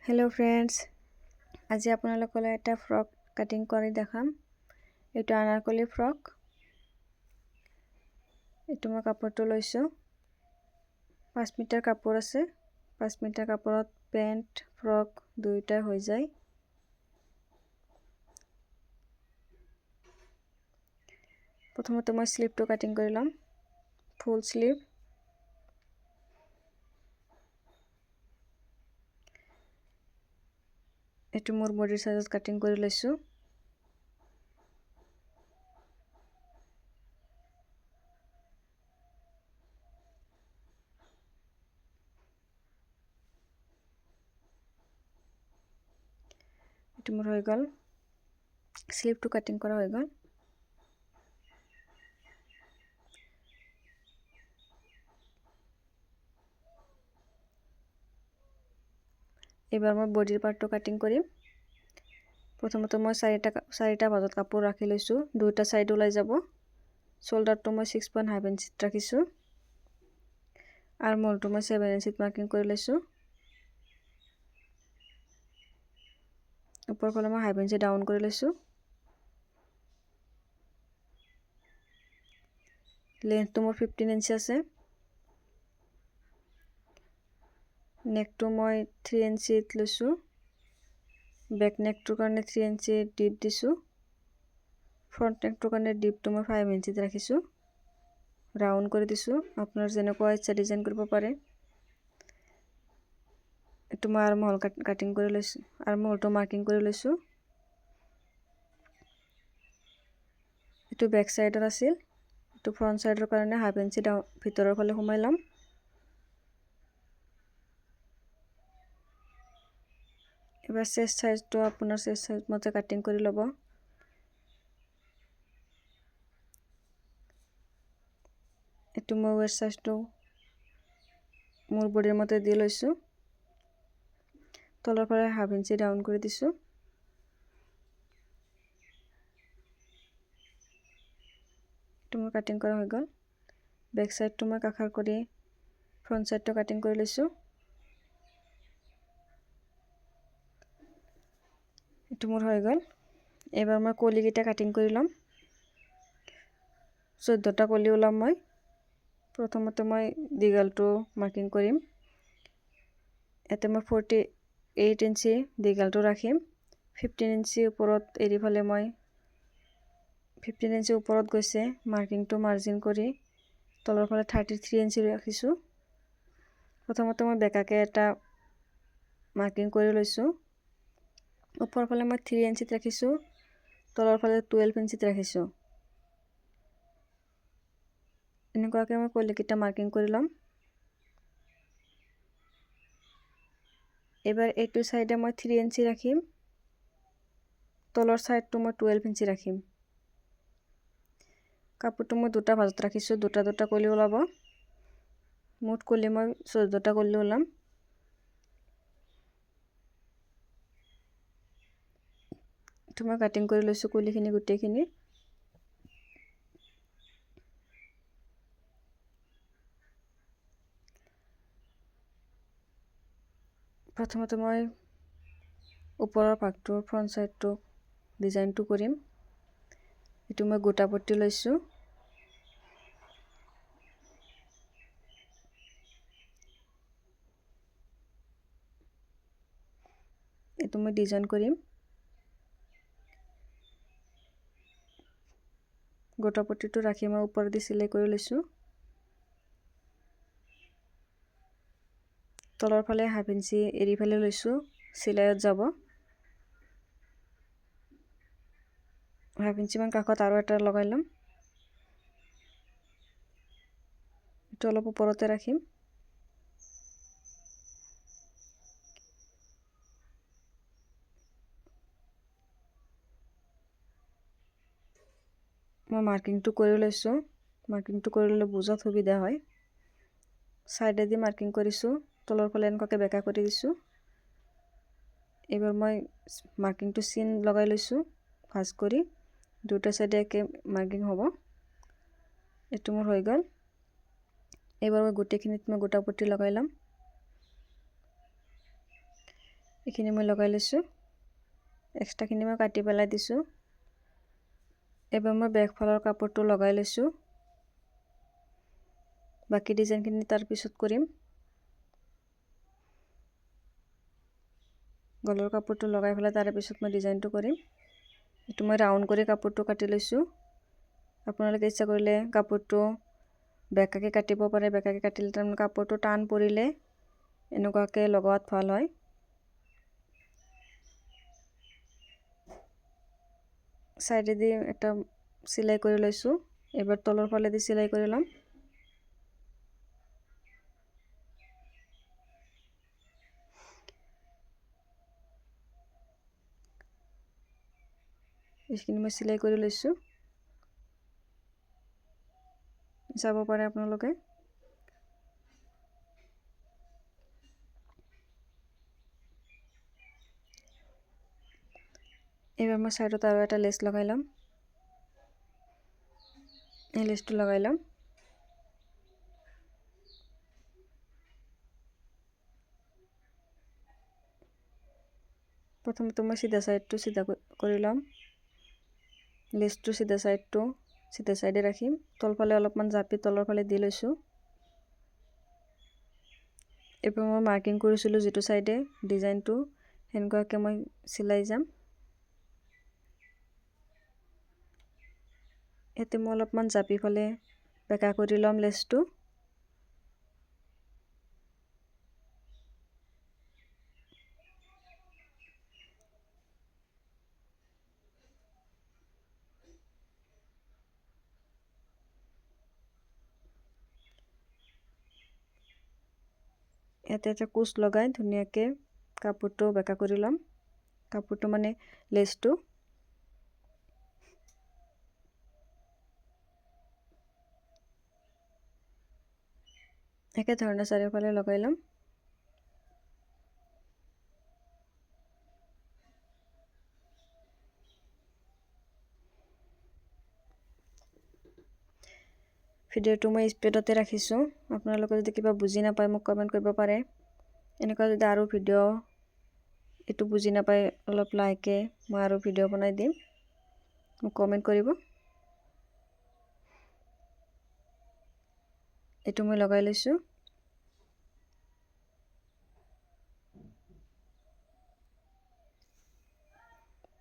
Hello friends, आज आपनालोकले एटा frock cutting करि देखाम। एटु Anarkali frock. एटु मैं कापोरटो लैसो 5 मीटर कापोर आछे। 5 मीटर कापोरत पेंट फ्रक दुइटा हो जाय। प्रथमते मैं स्लीवटो cutting करिलाम, full sleeve. एटु more body size cutting करि लैसो। एटु मोर होय गल, स्लीव टू काटिंग करा होय गल। एबार मैं बॉडी पार्टो काटिंग करिम। प्रथमते मैं चारिटा भाजत कापोर राखि लैसो, दुइटा साइड ओलाई जाबो। शोल्डारटो मैं 6.5 इंचित राखिसो। आर्म होलटो मैं 7 इंचित मार्किंग करि लैसो। ऊपर फाले मैं 1/2 इंची डाउन करि लैसो। लेंथ तो मोर 15 इंची आछे। नेक तो मैं 3 इंचित लैसो। बैक नेक तो कारणे 3 इंची डिप दिसो। फ्रंट नेक तो कारणे डिप तो मैं 5 इंचित राखिसो। राउंड कर दिसो। आपनार जेनेकुवा इच्छा डिजाइन करिब पारे। एटु मैं आर्म होल काटिंग करि लैसो। आर्म होलटो मार्किंग करि लैसो। एटु बैक साइडर आसिल। एटु फ्रंट साइडर कारणे 1/2 इंची डाउन भितৰৰ फाले हुमाइलाम। एबार चेस्ट साइज तो आपनार चेस्ट साइज मते काटिंग करि लबो। एटु मैं वेस्ट साइज तो मोर बॉडीर मते दि लैसो। तলৰ फाले 1/2 इंची डाउन करि दिसो। एटु मैं काटिंग करा होय गल। बैक साइड तो मैं काखार करि फ्रंट साइड तो काटिंग करि लैसो। एटु मोर होय गल। एबार मैं कली केटा काटिंग करि लम। 14टा कली ओलाम मैं। प्रथमते मैं दिगालटो मार्किंग करिम। एते मैं 48 इंची दिगालटो राखिम। 15 इंची ऊपरत एरि फाले मैं 15 इंची ऊपरत गइसे मार्किंग तो मार्जिन करि तলৰ फाले 33 इंची राखिसो। प्रथमते मैं बेकाके एटा मार्किंग करि लैसो। ऊपर फाले मैं 3 इंचित राखिसो। तলৰ फाले 12 इंचित राखिसो। এনেকুৱাকে मैं कली केटा मार्किंग करि लम। एबार एटु साइडे मैं 3 इंची राखिम। तলৰ साइड तो मैं 12 इंची राखिम। कापोरटो मैं दुटा भाजत राखिसो, दुटा कली ओलाबो। मुठ कली मैं 14टा कली ओलाम। एटु मैं काटिंग करि लैसो कलिखिनि गुटेइखिनि। प्रथमते मैं ऊपৰৰ भागটো फ्रंट साइड तो डिजाइन तो करिम। एटु मैं गोटा पट्टी लैसो। एटु मैं डिजाइन करिम। गोटा पट्टी तो राखि मैं ऊपर दि सिलाई करि लैसो। तলৰ फाले 1/2 इंची एरि फाले लैसो सिलाइत जाबो। 1/2 इंची मान काखत आरो एटा लगाइ लम। एटु अलप ऊपरते राखिम। मैं मार्किंग तो करि लैसो। मार्किंग तो करिले बुझात सुविधा হয়। साइडे दि मार्किंग करिसो। तলৰ फाले एनकाके बेका करि दिसो। एबार मैं मार्किंग तो सीन लगाइ लैसो भाज करि। दुटा साइडे एके मार्किंग होबो। एटु मोर होय गल। एबार मैं गुटेइखिनित मैं गोटा पट्टी लगाइलाम। এইখিনি মই লগাই লৈছোঁ। এক্সট্ৰাখিনি মই কাটি পেলাই দিছোঁ। এবাৰ মই বেক ফালৰ কাপোৰটো লগাই লৈছোঁ। বাকী ডিজাইনখিনি তাৰ পিছত কৰিম। গলৰ কাপোৰটো লগাই পেলাই তাৰে পিছত মই ডিজাইনটো কৰিম। এইটো মই ৰাউণ্ড কৰি কাপোৰটো কাটি লৈছোঁ। আপোনালোকে ইচ্ছা কৰিলে কাপোৰটো বেকাকৈ কাটিব পাৰে। বেকাকৈ কাটিলে তাৰমানে কাপোৰটো টান পৰিলে এনেকুৱাকৈ লগোৱাত ভাল হয়। চাইডেদি এটা চিলাই কৰি লৈছোঁ। এবাৰ তলৰ ফালেদি চিলাই কৰি ল'ম। এইখিনি মই চিলাই কৰি লৈছোঁ। চাব পাৰে আপোনালোকে। এইবাৰ মই চাইডত আৰু এটা লেচ লগাই ল'ম। এই লেচটো লগাই ল'ম। প্ৰথমতে মই চিধা চাইডটো চিধা কৰি ল'ম। লেচটো চিধা চাইডে ৰাখিম। তলফালে অলপমান জাপি তলৰ ফালে দি লৈছোঁ। এইবাৰ মই মাৰ্কিং কৰিছিলোঁ যিটো চাইডে ডিজাইনটো, সেনেকুৱাকৈ মই চিলাই যাম। ইয়াতে মই অলপমান জাপি ফালে বেকা কৰি ল'ম লেচটো। ইয়াতে এটা কুচ লগাই ধুনীয়াকৈ কাপোৰটো বেকা কৰি ল'ম। কাপোৰটো মানে লেচটো। একেধৰণে চাৰিওফালে লগাই ল'ম। ভিডিঅ'টো মই স্পীডতে ৰাখিছোঁ। আপোনালোকে যদি কিবা বুজি নাপায় মোক কমেণ্ট কৰিব পাৰে। এনেকুৱা যদি আৰু ভিডিঅ' এইটো বুজি নাপায় অলপ লাহেকৈ মই আৰু ভিডিঅ' বনাই দিম, মোক কমেণ্ট কৰিব। এইটো মই লগাই লৈছোঁ।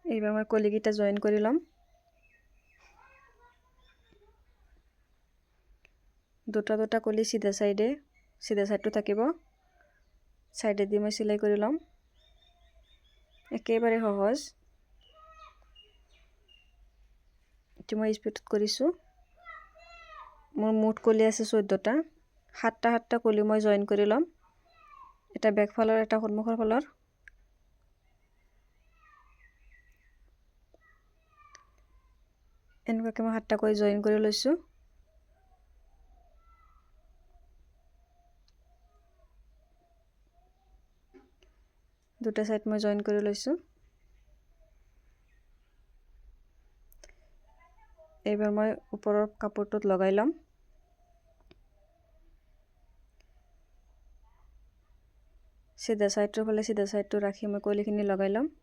এইবাৰ মই কলিকেইটা জইন কৰি ল'ম। দুটা কলি চিধা চাইডটো থাকিব। চাইডেদি মই চিলাই কৰি ল'ম। একেবাৰে সহজ। এইটো মই স্পীডত কৰিছোঁ। মোৰ মুঠ কলি আছে 14টা। সাতটা কলি মই জইন কৰি ল'ম। এটা বেক ফালৰ, এটা সন্মুখৰ ফালৰ। এনেকুৱাকৈ মই 7টা কৰি জইন কৰি লৈছোঁ। দুটা চাইড মই জইন কৰি লৈছোঁ। এইবাৰ মই ওপৰৰ কাপোৰটোত লগাই ল'ম। চিধা চাইডটোৰ ফালে চিধা চাইডটো ৰাখি মই কলিখিনি লগাই ল'ম।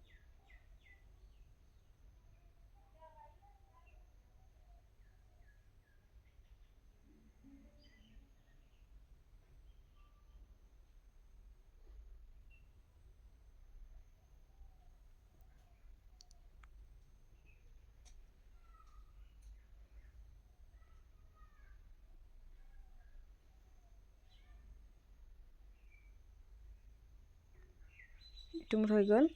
এইটো মোৰ হৈ গ'ল।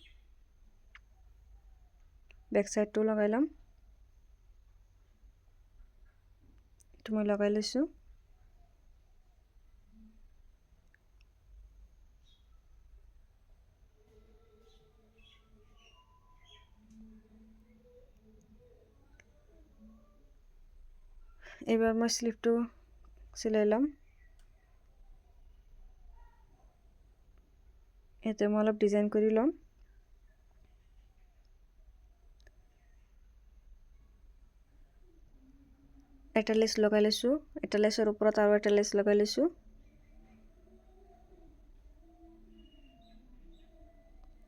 বেক চাইডটো লগাই ল'ম। এইটো মই লগাই লৈছোঁ। এইবাৰ মই স্লিভটো চিলাই ল'ম। ইয়াতে মই অলপ ডিজাইন কৰি ল'ম। এটা লেচ লগাই লৈছোঁ। এটা লেচৰ ওপৰত আৰু এটা লেচ লগাই লৈছোঁ।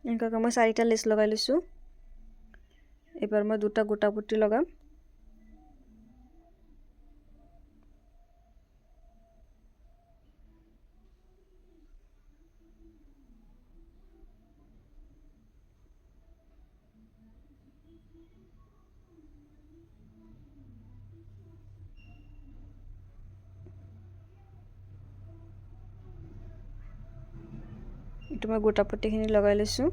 এনেকুৱাকৈ মই 4টা লেচ লগাই লৈছোঁ। এবাৰ মই 2টা গোটা পটি লগাম। এইটো মই গোটা পটিখিনি লগাই লৈছোঁ।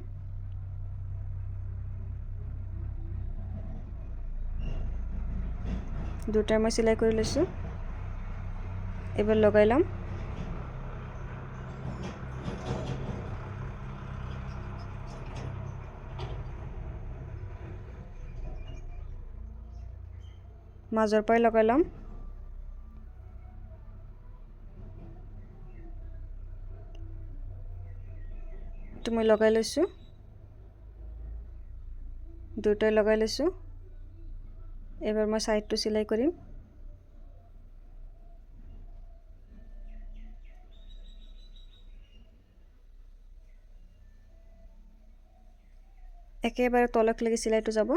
দুটাই মই চিলাই কৰি লৈছোঁ। এবাৰ লগাই ল'ম। মাজৰ পৰাই লগাই ল'ম। এইটো মই লগাই লৈছোঁ। দুটাই লগাই লৈছোঁ। এবাৰ মই সাইডটো চিলাই কৰিম। একেবাৰে তললৈকে চিলাইটো যাব।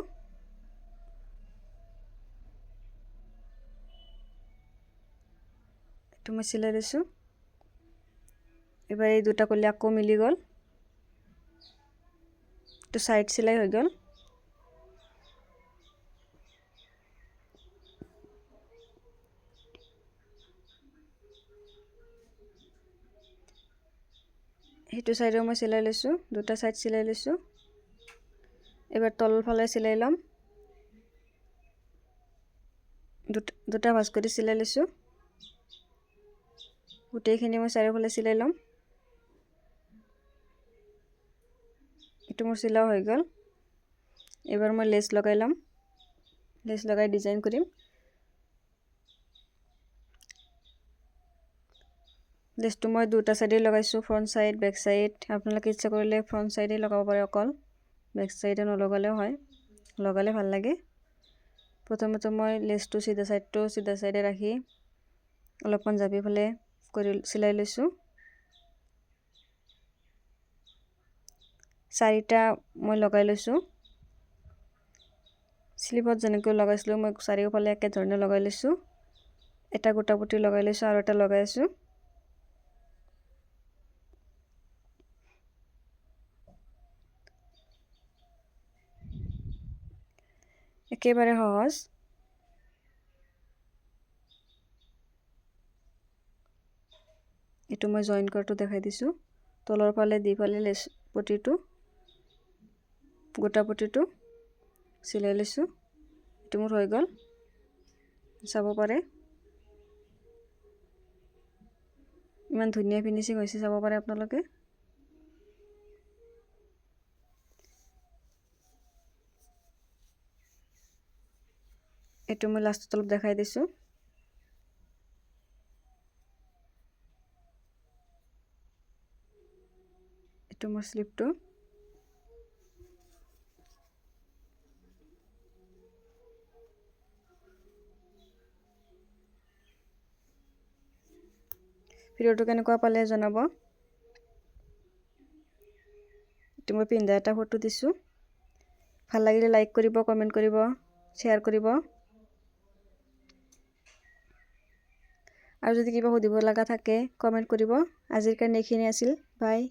এইটো মই চিলাই লৈছোঁ। এবাৰ এই দুটা কলি আকৌ মিলি গ'ল। এইটো সাইড চিলাই হৈ গ'ল। সেইটো সাইডেও মই চিলাই লৈছোঁ। দুটা সাইড চিলাই লৈছোঁ। এবাৰ তলৰ ফালে চিলাই ল'ম। দুটা ভাঁজ কৰি চিলাই লৈছোঁ। গোটেইখিনি মই চাৰিওফালে চিলাই ল'ম। এইটো মোৰ চিলাও হৈ গ'ল। এবাৰ মই লেচ লগাই ল'ম। লেচ লগাই ডিজাইন কৰিম। লেচটো মই দুটা সাইডে লগাইছোঁ, ফ্ৰণ্ট সাইড বেক সাইড। আপোনালোকে ইচ্ছা কৰিলে ফ্ৰণ্ট সাইডে লগাব পাৰে, অকল বেক সাইডে নলগালেও হয়, লগালে ভাল লাগে। প্ৰথমতে মই লেচটো চিধা সাইডে ৰাখি অলপমান জাপি ফালে কৰি চিলাই লৈছোঁ। 4টা মই লগাই লৈছোঁ। স্লিভত যেনেকৈ লগাইছিলোঁ মই চাৰিওফালে একে ধৰণে লগাই লৈছোঁ। এটা গোটা পটি লগাই লৈছোঁ আৰু এটা লগাই আছোঁ। একেবাৰে সহজ। এইটো মই জইন কৰাটো দেখাই দিছোঁ। তলৰ ফালে দি ফালে লেচ পটিটো গোটা পটিটো চিলাই লৈছোঁ। এইটো মোৰ হৈ গ'ল, চাব পাৰে। ইমান ধুনীয়া ফিনিচিং হৈছে, চাব পাৰে আপোনালোকে। এইটো মই লাষ্টত অলপ দেখাই দিছোঁ। এইটো মোৰ স্লিপটো। ভিডিঅ'টো কেনেকুৱা পালে জনাব। এইটো মই পিন্ধা এটা ফটো দিছোঁ। ভাল লাগিলে লাইক কৰিব, কমেণ্ট কৰিব, শ্বেয়াৰ কৰিব। আৰু যদি কিবা সুধিব লগা থাকে কমেণ্ট কৰিব। আজিৰ কাৰণে এইখিনি আছিল। বাই।